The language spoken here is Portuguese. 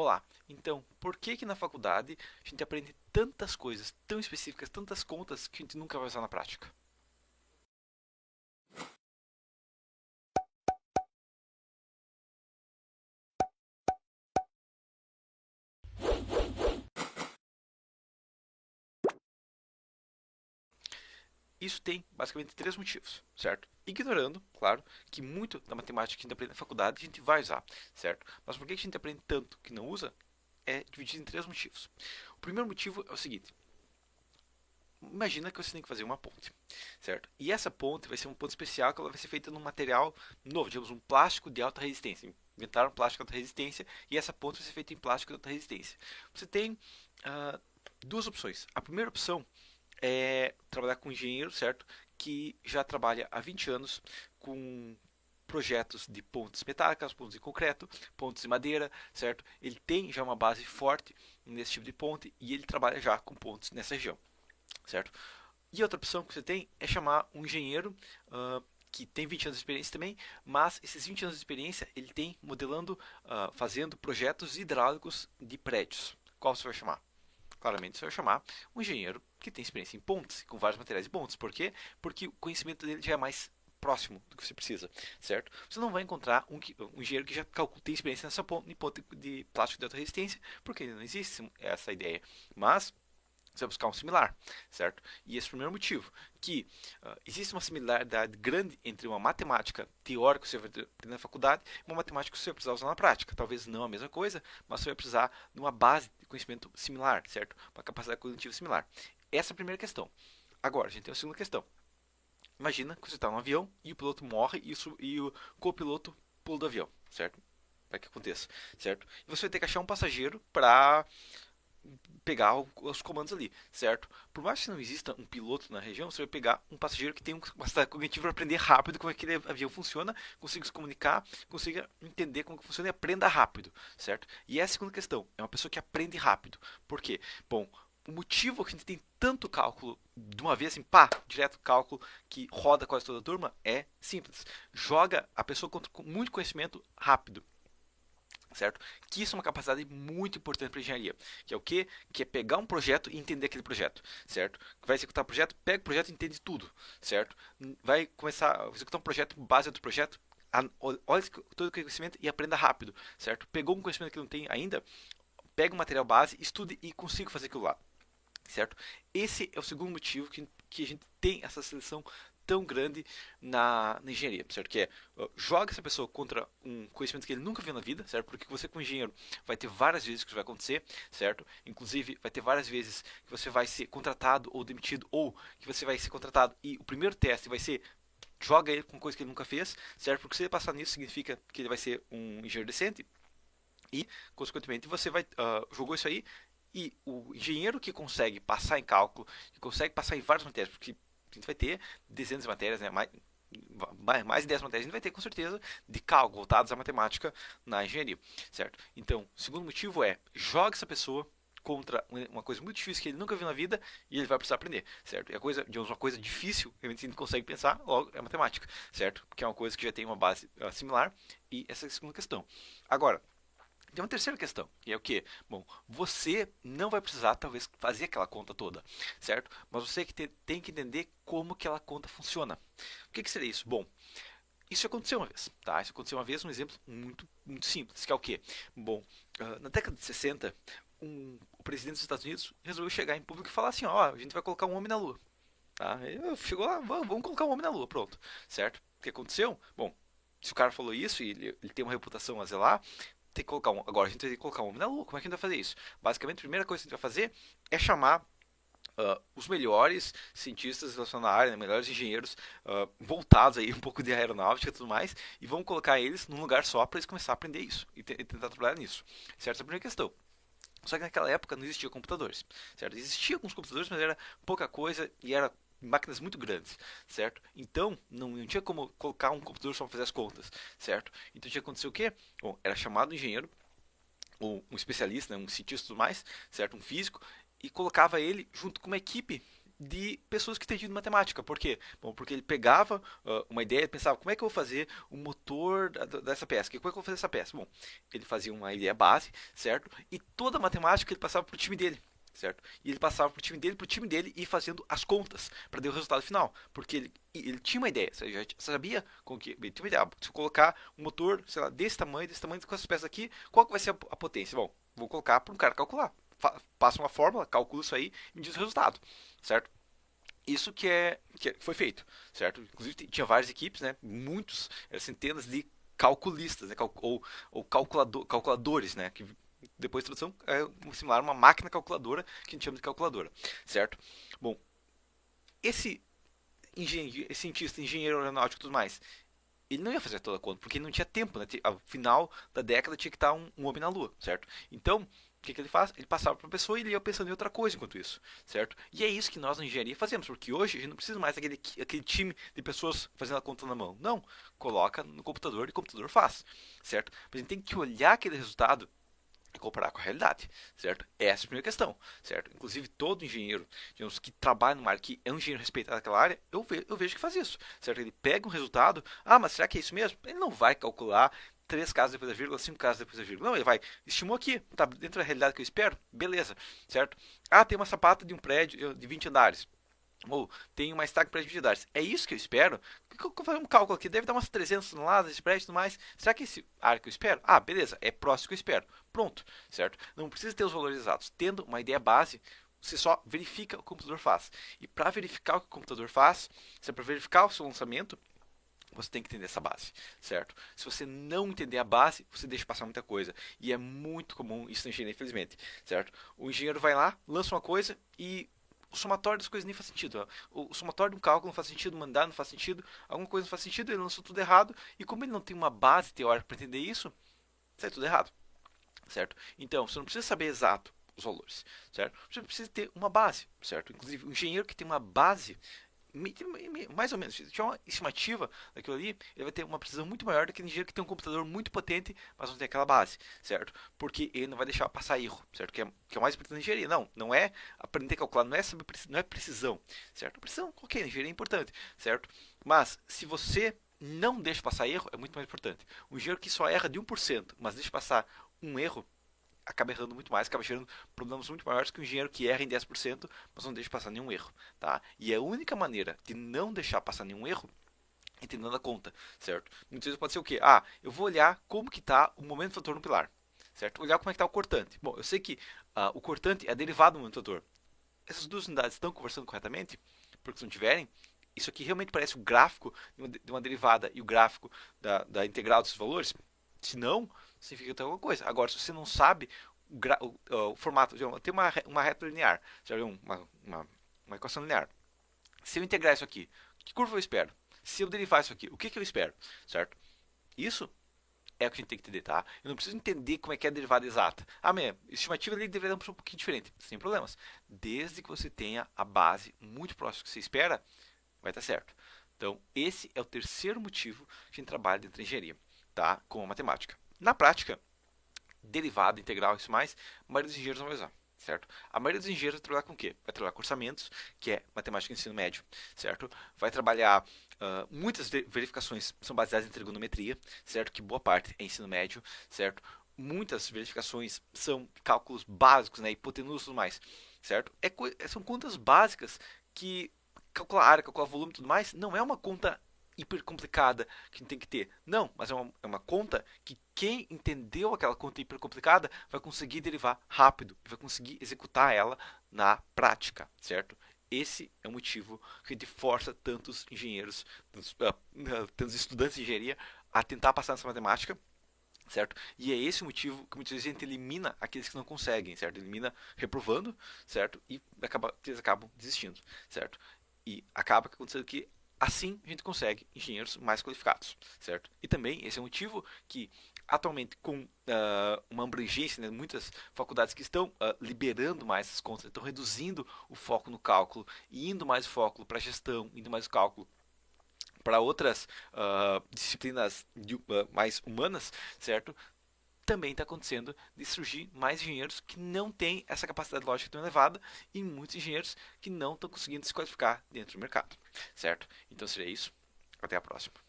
Olá, então, por que que na faculdade a gente aprende tantas coisas tão específicas, tantas contas que a gente nunca vai usar na prática? Isso tem basicamente três motivos, certo? Ignorando, claro, que muito da matemática que a gente aprende na faculdade a gente vai usar, certo? Mas por que que a gente aprende tanto que não usa? É dividido em três motivos. O primeiro motivo é o seguinte: imagina que você tem que fazer uma ponte, certo? E essa ponte vai ser uma ponte especial que ela vai ser feita num material novo, digamos um plástico de alta resistência. Inventaram um plástico de alta resistência e essa ponte vai ser feita em plástico de alta resistência. Você tem ah, duas opções. A primeira opção é trabalhar com um engenheiro, certo? Que já trabalha há 20 anos com projetos de pontes metálicas, pontes de concreto, pontes de madeira, certo? Ele tem já uma base forte nesse tipo de ponte e ele trabalha já com pontes nessa região, certo? E outra opção que você tem é chamar um engenheiro que tem 20 anos de experiência também, mas esses 20 anos de experiência ele tem modelando, fazendo projetos hidráulicos de prédios. Qual você vai chamar? Claramente você vai chamar um engenheiro que tem experiência em pontes, com vários materiais de pontes. Por quê? Porque o conhecimento dele já é mais próximo do que você precisa, certo? Você não vai encontrar um engenheiro que já tem experiência nessa ponte, em ponte de plástico de alta resistência, porque ainda não existe essa ideia. Mas você vai buscar um similar, certo? E esse é o primeiro motivo, que existe uma similaridade grande entre uma matemática teórica que você vai aprender na faculdade e uma matemática que você vai precisar usar na prática. Talvez não a mesma coisa, mas você vai precisar de uma base de conhecimento similar, certo? Uma capacidade cognitiva similar. Essa é a primeira questão. Agora, a gente tem a segunda questão. Imagina que você está num avião e o piloto morre e o copiloto pula do avião, certo? Para que aconteça, certo? E você vai ter que achar um passageiro para pegar os comandos ali, certo? Por mais que não exista um piloto na região, você vai pegar um passageiro que tem uma capacidade cognitiva para aprender rápido como aquele avião funciona, consiga se comunicar, consiga entender como que funciona e aprenda rápido, certo? E essa é a segunda questão, é uma pessoa que aprende rápido. Por quê? Bom, o motivo que a gente tem tanto cálculo de uma vez, assim, pá, direto cálculo que roda quase toda a turma é simples. Joga a pessoa com muito conhecimento rápido, certo? Que isso é uma capacidade muito importante para engenharia, que é o quê? Que é pegar um projeto e entender aquele projeto, certo? Vai executar o projeto, pega o projeto e entende tudo, certo? Vai começar a executar um projeto, base do projeto, olha todo o conhecimento e aprenda rápido, certo? Pegou um conhecimento que não tem ainda, pega o material base, estude e consiga fazer aquilo lá, certo? Esse é o segundo motivo que a gente tem essa seleção tão grande na engenharia, certo? Que é, joga essa pessoa contra um conhecimento que ele nunca viu na vida, certo? Porque você como engenheiro vai ter várias vezes que isso vai acontecer, certo? Inclusive vai ter várias vezes que você vai ser contratado ou demitido, ou que você vai ser contratado e o primeiro teste vai ser joga ele com coisa que ele nunca fez, certo? Porque se ele passar nisso significa que ele vai ser um engenheiro decente e, consequentemente, você vai jogou isso aí e o engenheiro que consegue passar em cálculo, que consegue passar em várias matérias, porque a gente vai ter dezenas de matérias, né? Mais de 10 matérias a gente vai ter com certeza de cálculo voltados à matemática na engenharia, certo? Então, o segundo motivo é joga essa pessoa contra uma coisa muito difícil que ele nunca viu na vida e ele vai precisar aprender, certo? E a coisa, digamos, uma coisa difícil, a gente consegue pensar, logo é matemática, certo? Porque é uma coisa que já tem uma base similar e essa é a segunda questão. Agora, tem uma terceira questão, e é o que? Bom, você não vai precisar, talvez, fazer aquela conta toda, certo? Mas você tem que entender como que aquela conta funciona. O que seria isso? Bom, isso aconteceu uma vez, tá? Isso aconteceu uma vez, um exemplo muito simples, que é o quê? Bom, na década de 60, o presidente dos Estados Unidos resolveu chegar em público e falar assim, ó, a gente vai colocar um homem na Lua, tá? Ele chegou lá, vamos colocar um homem na Lua, pronto, certo? O que aconteceu? Bom, se o cara falou isso e ele tem uma reputação a zelar, tem que colocar agora a gente tem que colocar um homem na lua. Como é que a gente vai fazer isso? Basicamente, a primeira coisa que a gente vai fazer é chamar os melhores cientistas relacionados à área, né, melhores engenheiros voltados aí um pouco de aeronáutica e tudo mais, e vamos colocar eles num lugar só para eles começar a aprender isso e tentar trabalhar nisso. Certo? Essa é a primeira questão. Só que naquela época não existiam computadores, certo? Existiam alguns computadores, mas era pouca coisa e era máquinas muito grandes, certo? Então não tinha como colocar um computador só para fazer as contas, certo? Então tinha que acontecer o quê? Bom, era chamado um engenheiro um especialista, né, um cientista e tudo mais, certo? Um físico, e colocava ele junto com uma equipe de pessoas que entendiam de matemática. Por quê? Bom, porque ele pegava uma ideia e pensava, como é que eu vou fazer o motor dessa peça? Como é que eu vou fazer essa peça? Bom, ele fazia uma ideia base, certo? E toda a matemática ele passava para o time dele. Certo? E ele passava pro time dele e ia fazendo as contas para dar o resultado final. Porque ele tinha uma ideia, você já sabia com que. Ele tinha uma ideia. Se eu colocar um motor, sei lá, desse tamanho, com essas peças aqui, qual que vai ser a potência? Bom, vou colocar para um cara calcular. Passa uma fórmula, calcula isso aí e me diz o resultado, certo? Isso que foi feito, certo? Inclusive tinha várias equipes, né? Muitos, centenas de calculistas, né? Ou calculadores, né? Que depois de tradução é similar a uma máquina calculadora que a gente chama de calculadora, certo? Bom, esse esse cientista, engenheiro aeronáutico e tudo mais, ele não ia fazer toda a conta, porque ele não tinha tempo, né? Ao final da década tinha que estar um homem na Lua, certo? Então, o que ele faz? Ele passava para a pessoa e ele ia pensando em outra coisa enquanto isso, certo? E é isso que nós na engenharia fazemos, porque hoje a gente não precisa mais daquele time de pessoas fazendo a conta na mão. Não, coloca no computador e o computador faz, certo? Mas a gente tem que olhar aquele resultado e comparar com a realidade, certo? Essa é a primeira questão, certo? Inclusive, todo engenheiro, digamos, que trabalha numa área, que é um engenheiro respeitado naquela área, eu vejo que faz isso, certo? Ele pega um resultado, mas será que é isso mesmo? Ele não vai calcular 3 casas depois da vírgula, 5 casas depois da vírgula. Não, ele vai, estimou aqui, tá dentro da realidade que eu espero, beleza, certo? Tem uma sapata de um prédio de 20 andares. Ou tem uma estaca para 20 andares. É isso que eu espero? Eu vou fazer um cálculo aqui, deve dar umas 300 toneladas esse prédio e tudo mais. Será que esse área que eu espero? Beleza, é próximo que eu espero. Pronto, certo? Não precisa ter os valores exatos. Tendo uma ideia base, você só verifica o que o computador faz. E para verificar o que o computador faz, se é para verificar o seu lançamento, você tem que entender essa base, certo? Se você não entender a base, você deixa passar muita coisa. E é muito comum isso na engenharia, infelizmente, certo? O engenheiro vai lá, lança uma coisa e o somatório das coisas nem faz sentido. O somatório de um cálculo não faz sentido, mandar não faz sentido, alguma coisa não faz sentido, ele lançou tudo errado. E como ele não tem uma base teórica para entender isso, sai tudo errado, certo? Então, você não precisa saber exato os valores, certo? Você precisa ter uma base, certo? Inclusive, o engenheiro que tem uma base mais ou menos, se tiver uma estimativa daquilo ali, ele vai ter uma precisão muito maior do que o engenheiro que tem um computador muito potente, mas não tem aquela base, certo? Porque ele não vai deixar passar erro, certo? Que é o mais importante na engenharia. Não é aprender a calcular, não é precisão, certo? Precisão, ok, na engenharia é importante, certo? Mas se você não deixa passar erro, é muito mais importante. Um engenheiro que só erra de 1%, mas deixa passar um erro, acaba errando muito mais, acaba gerando problemas muito maiores que um engenheiro que erra em 10%, mas não deixa passar nenhum erro, tá? E a única maneira de não deixar passar nenhum erro é entendendo a conta, certo? Muitas vezes pode ser o quê? Eu vou olhar como que está o momento do fator no pilar, certo? Olhar como é que está o cortante. Bom, eu sei que o cortante é derivado do momento do fator. Essas duas unidades estão conversando corretamente? Porque se não tiverem, isso aqui realmente parece o gráfico de uma derivada e o gráfico da integral desses valores? Se não, significa que tem alguma coisa. Agora, se você não sabe o formato, tem uma reta linear, uma equação linear. Se eu integrar isso aqui, que curva eu espero? Se eu derivar isso aqui, o que eu espero? Certo? Isso é o que a gente tem que entender, tá? Eu não preciso entender como é que é a derivada exata. Minha estimativa ali deveria ser um pouquinho diferente, sem problemas. Desde que você tenha a base muito próxima do que você espera, vai estar certo. Então, esse é o terceiro motivo que a gente trabalha dentro da engenharia, tá? Com a matemática. Na prática, derivada, integral e isso mais, a maioria dos engenheiros não vai usar, certo? A maioria dos engenheiros vai trabalhar com o quê? Vai trabalhar com orçamentos, que é matemática de ensino médio, certo? Vai trabalhar muitas verificações são baseadas em trigonometria, certo? Que boa parte é ensino médio, certo? Muitas verificações são cálculos básicos, né? Hipotenusa e tudo mais, certo? São contas básicas que calcular área, calcular volume e tudo mais, não é uma conta hiper complicada que a gente tem que ter. Não, mas é uma conta que quem entendeu aquela conta hiper complicada vai conseguir derivar rápido, vai conseguir executar ela na prática, certo? Esse é o motivo que a gente força tantos engenheiros, tantos estudantes de engenharia a tentar passar nessa matemática, certo? E é esse o motivo que muitas vezes a gente elimina aqueles que não conseguem, certo? Elimina reprovando, certo? E eles acabam desistindo, certo? E acaba acontecendo que assim a gente consegue engenheiros mais qualificados, certo? E também esse é o motivo que atualmente com uma abrangência, né, muitas faculdades que estão liberando mais essas contas, estão reduzindo o foco no cálculo e indo mais o foco para a gestão, indo mais o cálculo para outras disciplinas mais humanas, certo? também está acontecendo de surgir mais engenheiros que não têm essa capacidade lógica tão elevada e muitos engenheiros que não estão conseguindo se qualificar dentro do mercado, certo? Então seria isso. Até a próxima.